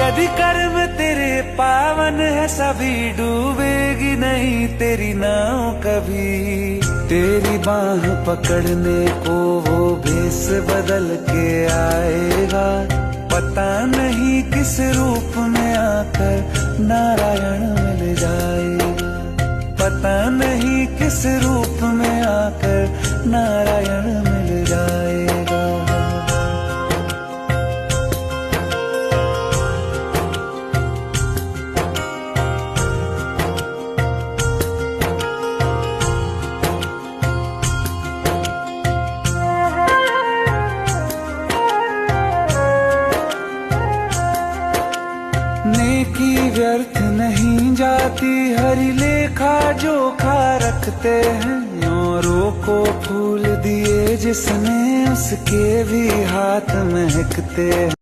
यदि कर्म तेरे पावन है सभी, डूबेगी नहीं तेरी नाव कभी। तेरी बाह पकड़ने को वो भेष बदल के आएगा, पता नहीं किस रूप में आकर नारायण मिल जाएगा। पता नहीं किस रूप में आकर नारायण मिल जाएगा। नेकी व्यर्थ नहीं जाती, हरि लेखा जोखा रखते हैं। औरों को फूल दिए जिसने, उसके भी हाथ महकते हैं।